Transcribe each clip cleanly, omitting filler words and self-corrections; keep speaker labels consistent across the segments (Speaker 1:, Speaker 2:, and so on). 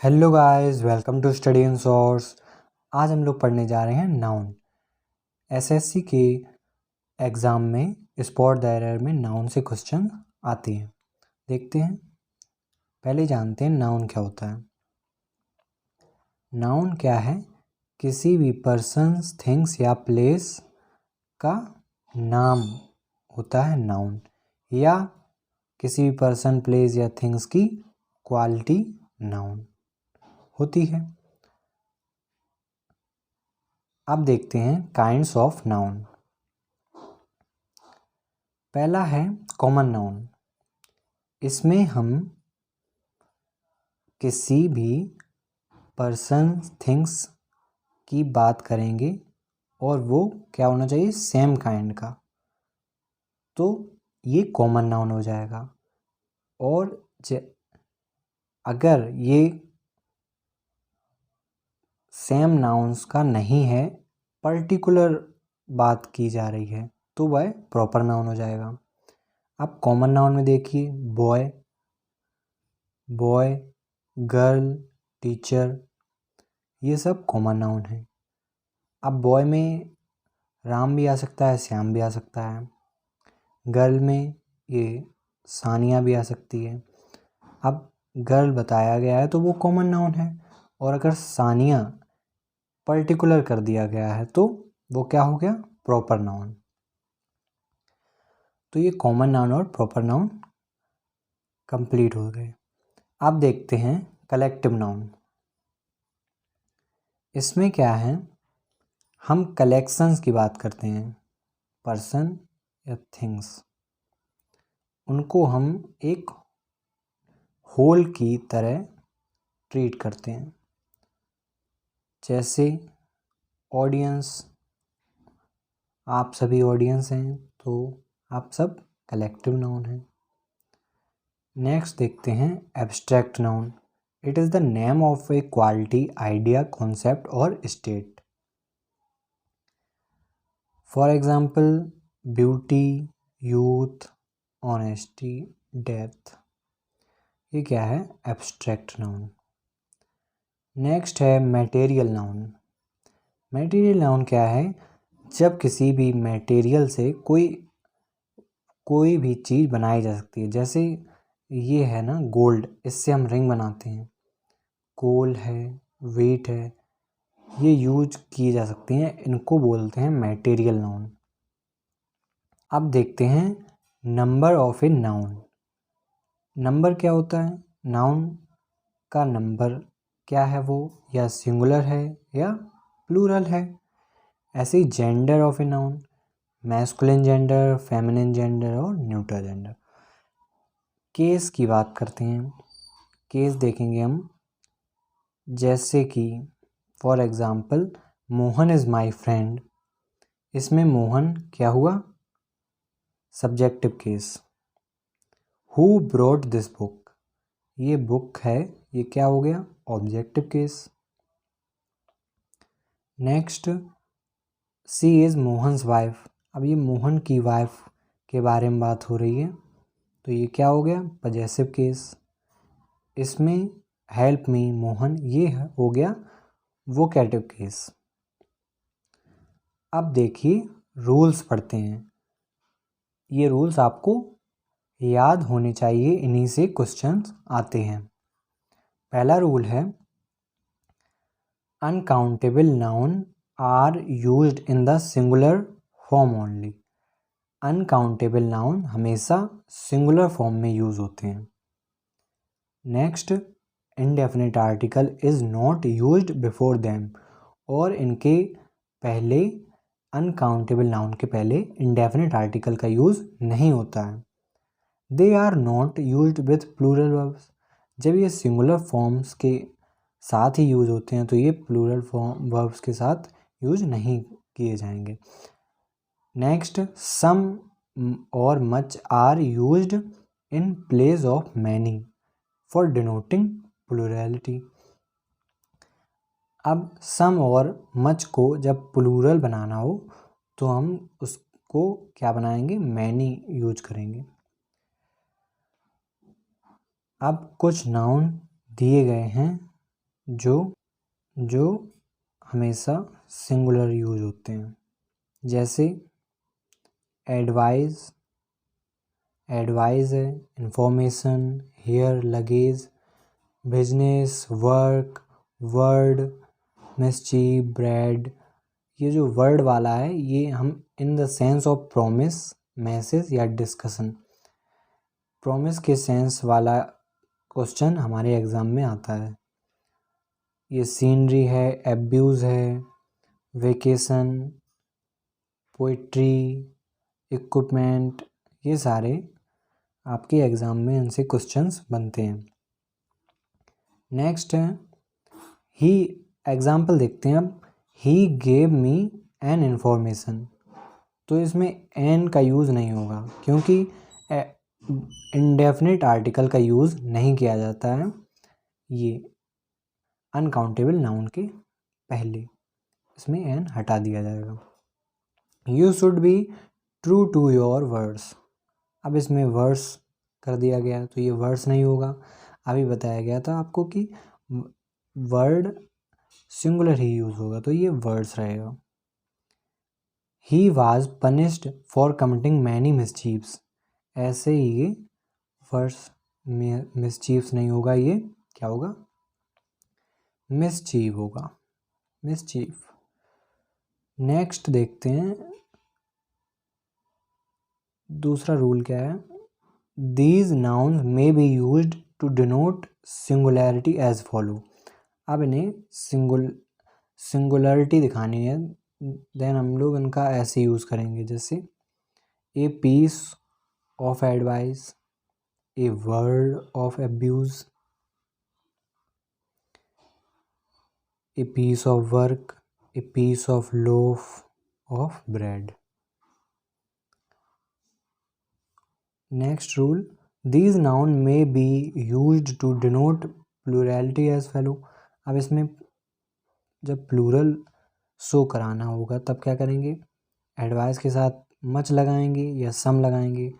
Speaker 1: Hello guys, welcome to study in source. आज हम लोग पढ़ने जा रहे हैं नाउन। एसएससी के एग्ज़ाम में स्पॉट द एरर में नाउन से क्वेश्चन आते हैं। देखते हैं, पहले जानते हैं नाउन क्या होता है। नाउन क्या है? किसी भी पर्सन, थिंग्स या प्लेस का नाम होता है नाउन, या किसी भी पर्सन, प्लेस या थिंग्स की क्वालिटी नाउन होती है। अब देखते हैं काइंड्स ऑफ नाउन। पहला है कॉमन नाउन। इसमें हम किसी भी पर्सन, थिंग्स की बात करेंगे और वो क्या होना चाहिए? सेम काइंड का, तो ये कॉमन नाउन हो जाएगा। और अगर ये सेम नाउन्स का नहीं है, पर्टिकुलर बात की जा रही है, तो वह प्रॉपर नाउन हो जाएगा। अब कॉमन नाउन में देखिए, बॉय, गर्ल, टीचर, ये सब कॉमन नाउन है। अब बॉय में राम भी आ सकता है, श्याम भी आ सकता है। गर्ल में ये सानिया भी आ सकती है। अब गर्ल बताया गया है तो वो कॉमन नाउन है, और अगर सानिया पर्टिकुलर कर दिया गया है तो वो क्या हो गया? Proper noun. तो ये कॉमन नाउन और प्रॉपर नाउन कंप्लीट हो गए। अब देखते हैं कलेक्टिव नाउन। इसमें क्या है? हम कलेक्शंस की बात करते हैं, पर्सन या थिंग्स, उनको हम एक होल की तरह ट्रीट करते हैं। जैसे ऑडियंस, आप सभी ऑडियंस हैं, तो आप सब कलेक्टिव नाउन हैं। नेक्स्ट देखते हैं abstract noun. It is the name of a quality, idea, concept और state. For example beauty, youth, honesty, depth. ये क्या है? Abstract noun. नेक्स्ट है मटेरियल नाउन। मटेरियल नाउन क्या है? जब किसी भी मटेरियल से कोई भी चीज़ बनाई जा सकती है। जैसे ये है ना गोल्ड, इससे हम रिंग बनाते हैं। कोल है, वेट है, ये यूज किए जा सकते हैं, इनको बोलते हैं मटेरियल नाउन। अब देखते हैं number of a noun. Number क्या होता है? नाउन का नंबर क्या है वो? या सिंगुलर है या प्लूरल है। ऐसे ही gender of a noun, masculine gender, feminine gender और न्यूट्रल जेंडर। केस की बात करते हैं। केस देखेंगे हम, जैसे कि for example Mohan is my friend. इसमें मोहन क्या हुआ? Subjective case. Who brought this book, ये बुक है, ये क्या हो गया? Objective case. Next, she is Mohan's wife. अब ये मोहन की वाइफ के बारे में बात हो रही है, तो ये क्या हो गया? Possessive case. इसमें हेल्प मी मोहन, ये हो गया वोकेटिव केस। अब देखिए रूल्स पढ़ते हैं। ये रूल्स आपको याद होने चाहिए, इन्हीं से क्वेश्चंस आते हैं। पहला रूल है uncountable noun are used in the singular form only. Uncountable noun हमेशा सिंगुलर फॉर्म में यूज होते हैं। Next, indefinite article is not used before them, और इनके पहले, अनकाउंटेबल नाउन के पहले इंडेफिनिट आर्टिकल का यूज नहीं होता है। They are not used with plural verbs. जब ये सिंगुलर फॉर्म्स के साथ ही यूज होते हैं तो ये प्लूरल फॉर्म वर्ब्स के साथ यूज नहीं किए जाएंगे। नेक्स्ट, सम और much are used in place of many for denoting plurality. अब सम और मच को जब प्लूरल बनाना हो तो हम उसको क्या बनाएंगे? मैनी यूज करेंगे। अब कुछ नाउन दिए गए हैं जो जो हमेशा सिंगुलर यूज होते हैं, जैसे एडवाइस, एडवाइस है, information, hair, luggage, business, work, word, mischief, bread. ये जो वर्ड वाला है ये हम in the sense of promise, message या डिस्कशन, प्रॉमिस के सेंस वाला क्वेश्चन हमारे एग्ज़ाम में आता है। ये सीनरी है, एब्यूज़ है, वेकेशन, पोइट्री, इक्विपमेंट, ये सारे आपके एग्ज़ाम में इनसे क्वेश्चंस बनते हैं। नेक्स्ट है ही, एग्जाम्पल देखते हैं अब। He gave me an information, तो इसमें एन का यूज़ नहीं होगा क्योंकि इंडेफिनिट आर्टिकल का यूज़ नहीं किया जाता है ये अनकाउंटेबल नाउन के पहले, इसमें एन हटा दिया जाएगा। You should be true to your words, अब इसमें वर्ड्स कर दिया गया तो ये वर्ड्स नहीं होगा। अभी बताया गया था आपको कि वर्ड सिंगुलर ही यूज़ होगा तो ये वर्ड्स रहेगा। He was punished for committing many मिसचीव्स, ऐसे ही ये वर्ड्स में मिसचीव्स नहीं होगा, ये क्या होगा, मिसचीव होगा, मिसचीव। नेक्स्ट देखते हैं दूसरा रूल क्या है। These nouns may be used to denote singularity as follow, अब इन्हें सिंगुलरिटी दिखानी है, देन हम लोग इनका ऐसे यूज़ करेंगे, जैसे a piece of advice, a word of abuse, a piece of work, a piece of loaf of bread. Next rule, these noun may be used to denote plurality as follow, अब इसमें जब plural show कराना होगा तब क्या करेंगे, advice के साथ मच लगाएंगे या सम लगाएंगे,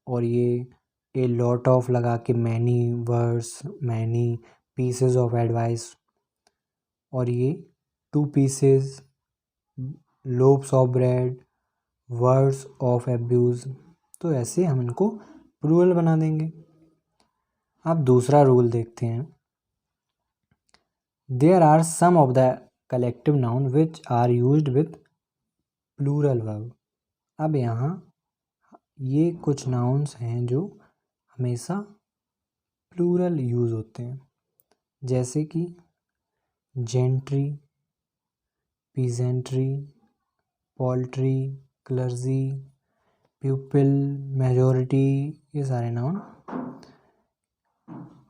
Speaker 1: और ये ए लॉट ऑफ लगा के many words, many pieces of advice, और ये two pieces, lobes of bread, words of abuse, तो ऐसे हम इनको प्लूरल बना देंगे। अब दूसरा रूल देखते हैं। There are some of the collective noun which are used with plural verb, अब यहाँ ये कुछ नाउन्स हैं जो हमेशा प्लूरल यूज़ होते हैं, जैसे कि gentry, peasantry, poultry, clergy, pupil, majority, ये सारे नाउन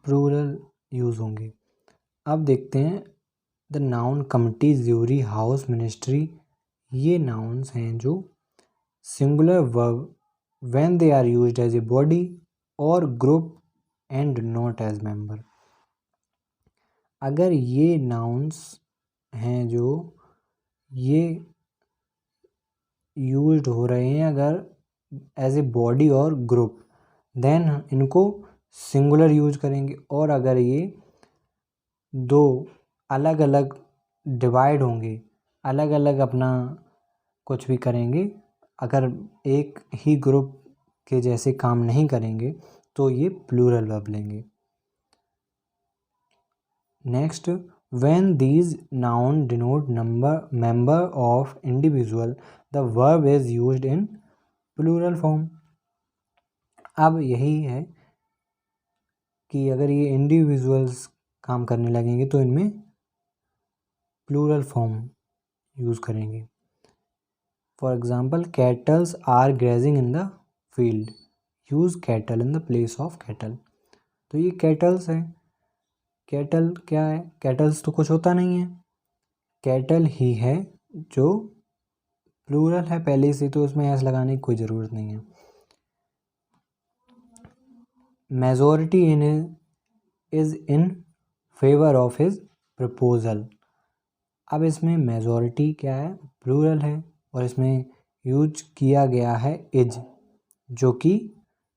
Speaker 1: प्लूरल यूज़ होंगे। अब देखते हैं the noun committee, jury, house, ministry, ये नाउन्स हैं जो singular verb when they are used as a body और group and not as member, अगर ये नाउन्स हैं जो ये यूज्ड हो रहे हैं अगर एज ए बॉडी और ग्रुप, देन इनको सिंगुलर यूज करेंगे, और अगर ये दो अलग अलग डिवाइड होंगे, अलग अलग अपना कुछ भी करेंगे, अगर एक ही ग्रुप के जैसे काम नहीं करेंगे तो ये प्लूरल वर्ब लेंगे। Next, when these noun denote member of individual the verb is used in plural form, अब यही है कि अगर ये इंडिविजुअल्स काम करने लगेंगे तो इनमें प्लूरल फॉर्म यूज़ करेंगे। For example, cattles are grazing in the field, use cattle in the place of cattle, तो ये कैटल्स है। कैटल क्या है, कैटल्स तो कुछ होता नहीं है, कैटल ही है जो प्लूरल है पहले से, तो उसमें एस लगाने की कोई ज़रूरत नहीं है। Majority in is in favour of his proposal, अब इसमें मेजॉरिटी क्या है, प्लूरल है, और इसमें यूज किया गया है इज, जो कि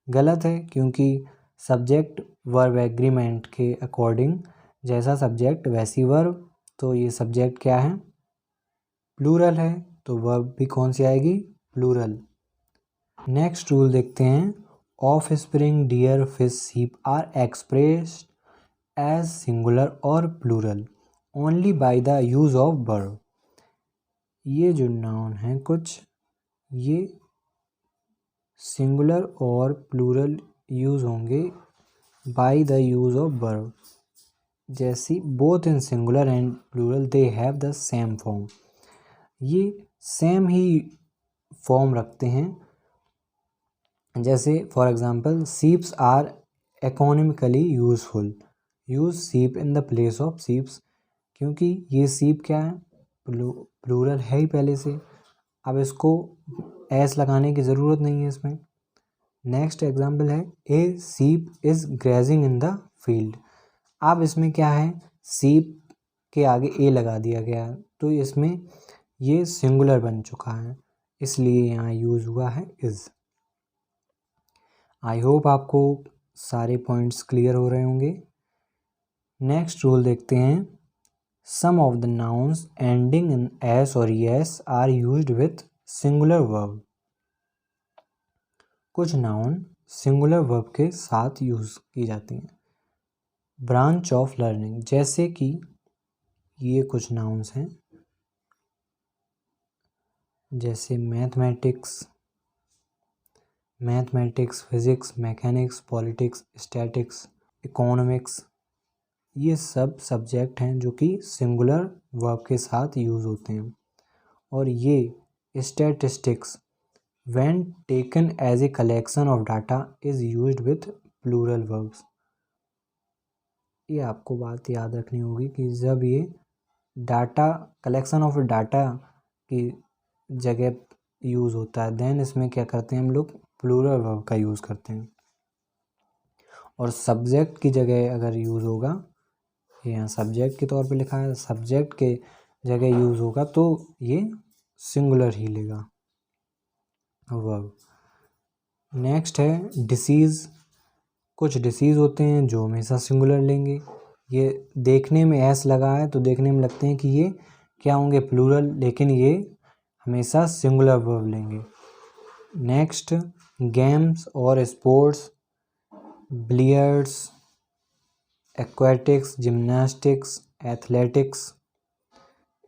Speaker 1: गलत है क्योंकि सब्जेक्ट वर्ब एग्रीमेंट के अकॉर्डिंग जैसा सब्जेक्ट वैसी वर्ब, तो ये सब्जेक्ट क्या है, प्लूरल है, तो वर्ब भी कौन सी आएगी, प्लूरल। नेक्स्ट रूल देखते हैं, offspring, deer, fish, sheep are expressed as singular और plural only by the use of verb. ये जो नाउन हैं कुछ, ये सिंगुलर और प्लूरल यूज होंगे by the use of verb. जैसी both in singular and plural they have the same form, ये सेम ही फॉर्म रखते हैं। जैसे for example, sheeps are economically useful, use sheep in the place of sheeps, क्योंकि ये सीप क्या है, प्लूरल है ही पहले से, अब इसको एस लगाने की ज़रूरत नहीं है इसमें। नेक्स्ट एग्जांपल है, ए सीप is grazing in the field. अब इसमें क्या है, सीप के आगे ए लगा दिया गया, तो इसमें ये सिंगुलर बन चुका है, इसलिए यहाँ यूज़ हुआ है इज़। आई होप आपको सारे पॉइंट्स क्लियर हो रहे होंगे। नेक्स्ट रूल देखते हैं, some of the nouns ending in S और S are used with singular verb. कुछ नाउन सिंगुलर वर्ब के साथ यूज की जाती हैं। ब्रांच ऑफ लर्निंग, जैसे कि ये कुछ नाउन्स हैं, जैसे mathematics, physics, mechanics, politics, statics, economics, ये सब सब्जेक्ट हैं जो कि सिंगुलर वर्ब के साथ यूज़ होते हैं। और ये statistics when taken as a collection of data is used with plural verbs. ये आपको बात याद रखनी होगी कि जब ये डाटा, कलेक्शन ऑफ डाटा की जगह यूज़ होता है, देन इसमें क्या करते हैं हम लोग, प्लूरल वर्ब का यूज़ करते हैं। और सब्जेक्ट की जगह अगर यूज़ होगा, यहाँ सब्जेक्ट के तौर पे लिखा है, सब्जेक्ट के जगह यूज़ होगा तो ये सिंगुलर ही लेगा वर्ब। नेक्स्ट है डिसीज़। कुछ डिसीज़ होते हैं जो हमेशा सिंगुलर लेंगे, ये देखने में एस लगा है तो देखने में लगते हैं कि ये क्या होंगे, प्लूरल, लेकिन ये हमेशा सिंगुलर वर्ब लेंगे। नेक्स्ट, गेम्स और sports, billiards, aquatics, gymnastics, athletics,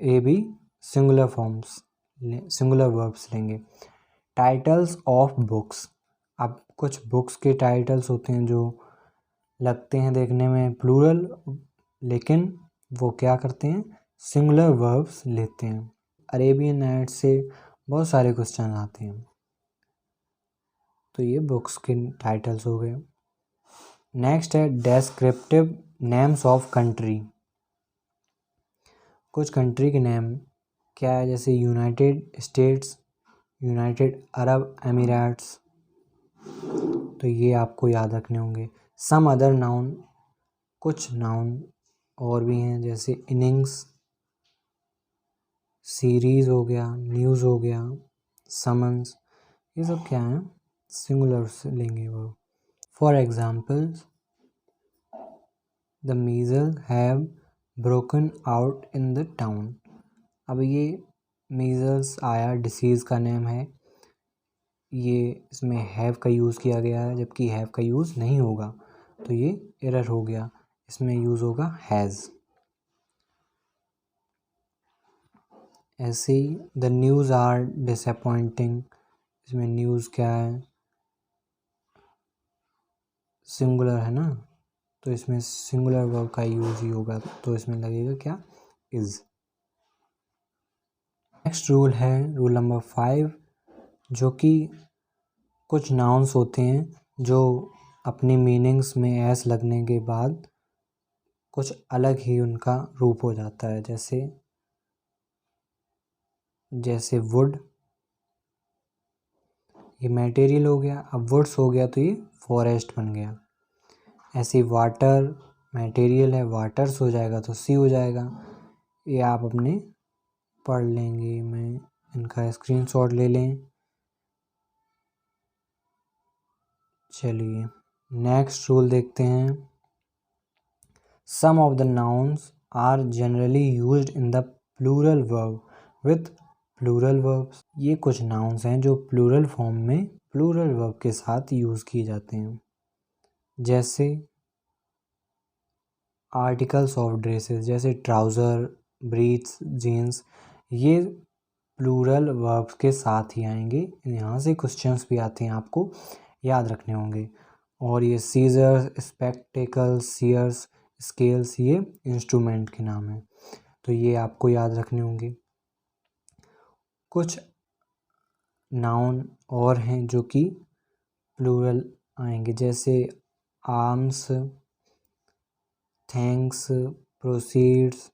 Speaker 1: ये भी सिंगुलर फॉर्म्स, सिंगुलर वर्ब्स लेंगे। टाइटल्स ऑफ बुक्स, अब कुछ बुक्स के टाइटल्स होते हैं जो लगते हैं देखने में प्लूरल, लेकिन वो क्या करते हैं, सिंगुलर वर्ब्स लेते हैं। अरेबियन नाइट्स से बहुत सारे क्वेश्चन आते हैं, तो ये बुक्स के टाइटल्स हो गए। नेक्स्ट है डेस्क्रिप्टिव नेम्स ऑफ कंट्री। कुछ कंट्री के नेम क्या है, जैसे United states, United Arab Emirates, तो ये आपको याद रखने होंगे। सम अदर नाउन, कुछ नाउन और भी हैं, जैसे इनिंग्स, सीरीज़ हो गया, न्यूज़ हो गया, समन्स, ये सब क्या हैं, सिंगुलर से लेंगे वो। For example, the measles have broken out in the town. अब ये मीज़ल्स आया, डिसीज़ का नेम है, ये इसमें हैव का यूज़ किया गया है, जबकि हैव का यूज़ नहीं होगा, तो ये एरर हो गया, इसमें यूज़ होगा हैज़। ऐसे ही द न्यूज़ आर डिसअपॉइंटिंग, इसमें न्यूज़ क्या है, सिंगुलर है ना, तो इसमें सिंगुलर वर्ब का यूज़ ही होगा, तो इसमें लगेगा क्या, इज़। नेक्स्ट रूल है रूल नंबर 5, जो कि कुछ नाउन्स होते हैं जो अपनी मीनिंग्स में एस लगने के बाद कुछ अलग ही उनका रूप हो जाता है। जैसे वुड, ये मटेरियल हो गया, अब वुड्स हो गया तो ये फॉरेस्ट बन गया। ऐसे वाटर, मटेरियल है, वाटर्स हो जाएगा तो सी हो जाएगा। ये आप अपने पढ़ लेंगे, मैं इनका स्क्रीनशॉट ले लें। चलिए नेक्स्ट रूल देखते हैं, Some of the nouns are generally used in the plural verb with plural verbs. ये कुछ nouns हैं जो plural form में plural verb के साथ यूज़ किए जाते हैं, जैसे आर्टिकल्स ऑफ ड्रेसेस, जैसे ट्राउज़र, ब्रीथ्स, जीन्स, ये प्लूरल वर्ब्स के साथ ही आएंगे। यहाँ से क्वेश्चंस भी आते हैं, आपको याद रखने होंगे। और ये सीजर्स, स्पेक्टेकल्स, सीयर्स, स्केल्स, ये इंस्ट्रूमेंट के नाम हैं, तो ये आपको याद रखने होंगे। कुछ नाउन और हैं जो कि प्लूरल आएंगे, जैसे arms, thanks, proceeds,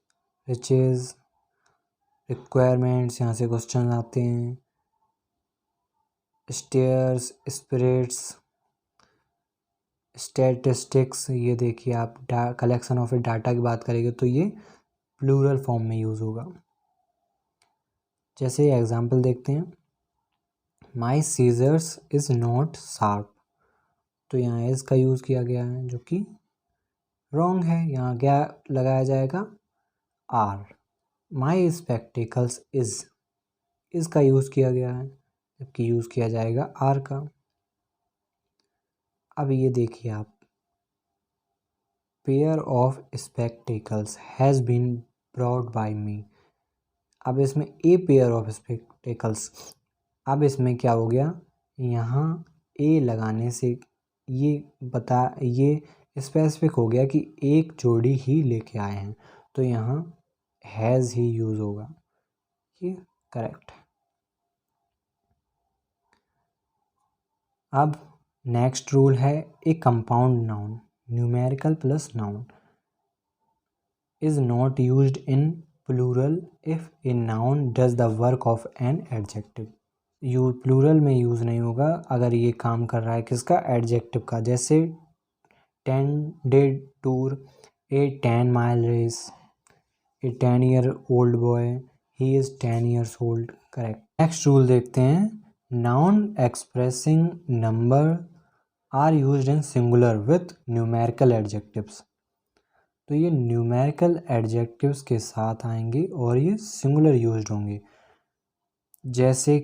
Speaker 1: riches, requirements, यहाँ से क्वेश्चन आते हैं। स्टेयर्स, स्पिरिट्स, स्टैटिस्टिक्स, ये देखिए आप कलेक्शन ऑफ डाटा की बात करेंगे तो ये प्लूरल फॉर्म में यूज़ होगा। जैसे एग्जांपल देखते हैं, माई सीजर्स इज़ नॉट शार्प, तो यहाँ इज़ का यूज़ किया गया है जो कि रॉन्ग है। यहाँ क्या लगाया जाएगा, आर। माई स्पेक्टिकल्स इज़ का यूज़ किया गया है, जबकि यूज़ किया जाएगा आर का। अब ये देखिए आप, pair of spectacles has been brought by me. अब इसमें ए पेयर ऑफ स्पेक्टिकल्स, अब इसमें क्या हो गया, यहाँ ए लगाने से ये स्पेसिफिक हो गया कि एक जोड़ी ही लेके आए हैं, तो यहाँ हैज़ ही यूज़ होगा, ये करेक्ट है। अब नेक्स्ट रूल है, ए compound noun numerical plus noun is not used in plural if a noun does the work of an adjective। Plural में यूज़ नहीं होगा अगर ये काम कर रहा है किसका, एडजेक्टिव का। जैसे 10-day tour, a 10-mile race, a 10-year-old boy, he is 10 years old, correct. Next rule देखते हैं, noun expressing number are used in singular with numerical adjectives. तो ये न्यूमेरिकल एडजेक्टिव्स के साथ आएंगे और ये सिंगुलर यूज्ड होंगे, जैसे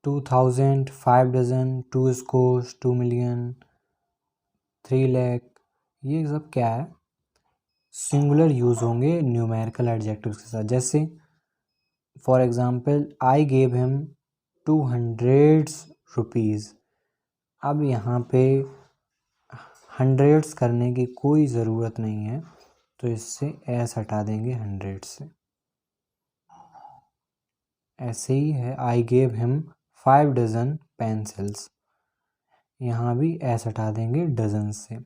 Speaker 1: 2000, 5 डजन, 2 scores, 2 million, 3 लाख, ये सब क्या है, सिंगुलर यूज़ होंगे न्यूमेरिकल एडजेक्टिव्स के साथ। जैसे for example, I gave him 200 rupees. अब यहाँ पे हंड्रेड्स करने की कोई ज़रूरत नहीं है, तो इससे एस हटा देंगे 100 से। ऐसे ही है, I gave him 5 dozen pencils, यहाँ भी एस हटा देंगे डजन से।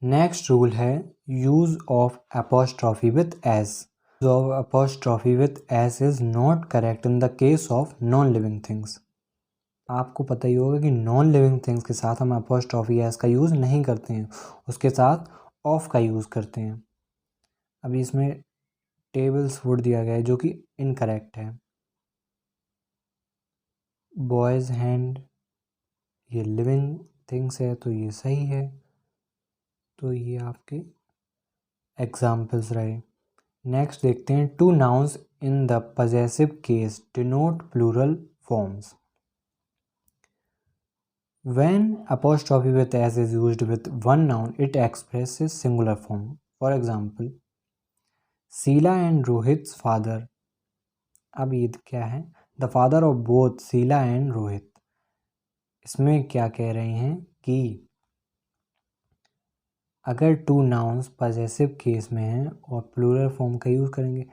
Speaker 1: नेक्स्ट रूल है, use of apostrophe with S. Use of apostrophe with S is not correct in the case of non living things. आपको पता ही होगा कि नॉन लिविंग थिंग्स के साथ हम अपॉस्ट्रॉफी एस का यूज़ नहीं करते हैं, उसके साथ ऑफ का यूज़ करते हैं। अभी इसमें टेबल्स वुड दिया गया है जो कि इनकरेक्ट है। बॉयज़ हैंड, ये लिविंग थिंग्स है तो ये सही है। तो ये आपके एग्जाम्पल्स रहे। नेक्स्ट देखते हैं, two nouns in the possessive case denote plural forms. When apostrophe with s is used with one noun, it expresses singular form. For example, Sheila and Rohit's father. अब ये क्या है, the father of both Sheela and Rohit. इसमें क्या कह रहे हैं कि अगर टू नाउन्स पजेसिव केस में हैं और प्लूरल फॉर्म का यूज़ करेंगे,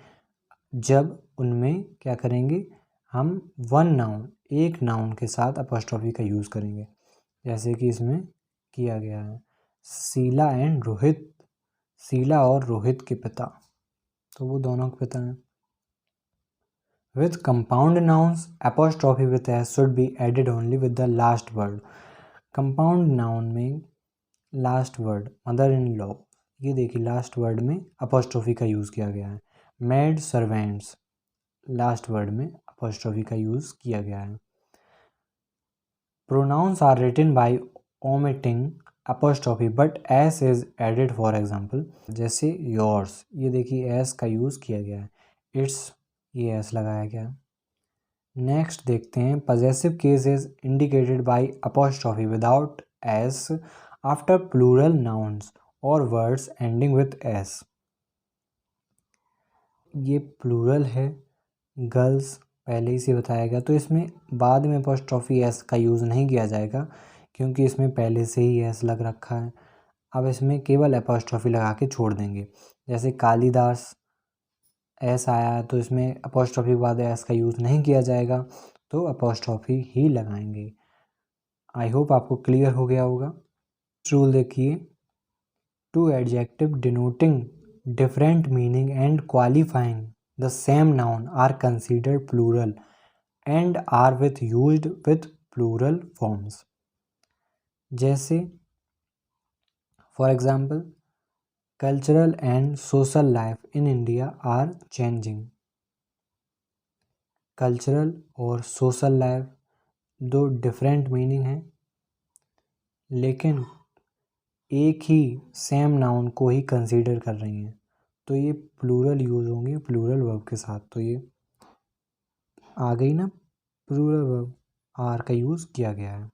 Speaker 1: जब उनमें क्या करेंगे, हम वन नाउन, एक नाउन के साथ अपॉस्ट्रॉफी का यूज़ करेंगे, जैसे कि इसमें किया गया है, शीला एंड रोहित, शीला और रोहित के पिता, तो वो दोनों के पिता हैं। With compound nouns apostrophe with S should be added only with the last word. Compound noun में last word, mother in law, ये देखिए लास्ट वर्ड में अपॉस्ट्रॉफी का यूज़ किया गया है। मेड सर्वेंट्स, लास्ट वर्ड में अपॉस्ट्रॉफी का यूज़ किया गया है। Pronouns are written by omitting apostrophe but s is added, for example जैसे yours, ये देखिए s का यूज़ किया गया है, its ये s लगाया गया। नेक्स्ट देखते हैं possessive case is indicated by apostrophe without s after plural nouns or words ending with s। ये प्लूरल है, गर्ल्स पहले ही से बताया गया, तो इसमें बाद में अपॉस्ट्रॉफी एस का यूज़ नहीं किया जाएगा क्योंकि इसमें पहले से ही एस लग रखा है। अब इसमें केवल अपॉस्ट्रॉफी लगा के छोड़ देंगे, जैसे कालिदास एस आया है तो इसमें अपॉस्ट्रॉफी के बाद एस का यूज़ नहीं किया जाएगा, तो अपॉस्ट्रॉफी ही लगाएंगे। आई होप आपको क्लियर हो गया होगा। रूल देखिए, two adjective denoting different meaning and qualifying the same noun are considered plural and are used with plural forms। जैसे for example, cultural and social life in India are changing। cultural और social life दो different meaning हैं, लेकिन एक ही same noun को ही consider कर रही हैं, तो ये प्लूरल यूज़ होंगे प्लूरल वर्ब के साथ। तो ये आ गई ना, प्लूरल वर्ब आर का यूज़ किया गया है।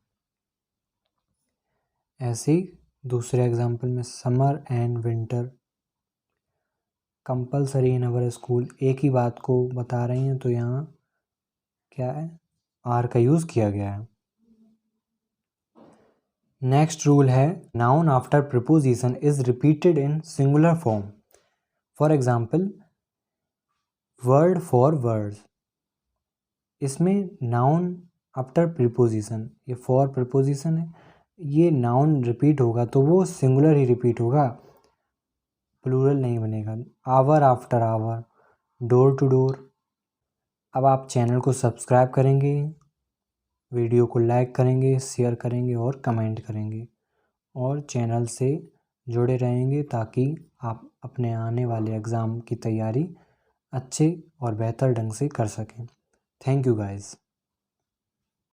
Speaker 1: ऐसे ही दूसरे एग्जांपल में summer and winter compulsory in our school, एक ही बात को बता रही हैं, तो यहाँ क्या है, आर का यूज़ किया गया है। नेक्स्ट रूल है, noun after preposition is repeated in singular form. For example, word for words, इसमें नाउन आफ्टर प्रीपोजिशन, ये फॉर प्रीपोजिशन है, ये नाउन रिपीट होगा तो वो सिंगुलर ही रिपीट होगा, प्लूरल नहीं बनेगा। Hour after hour, door to door. अब आप चैनल को सब्सक्राइब करेंगे, वीडियो को लाइक करेंगे, शेयर करेंगे और कमेंट करेंगे, और चैनल से जुड़े रहेंगे ताकि आप अपने आने वाले एग्ज़ाम की तैयारी अच्छे और बेहतर ढंग से कर सकें। Thank you guys.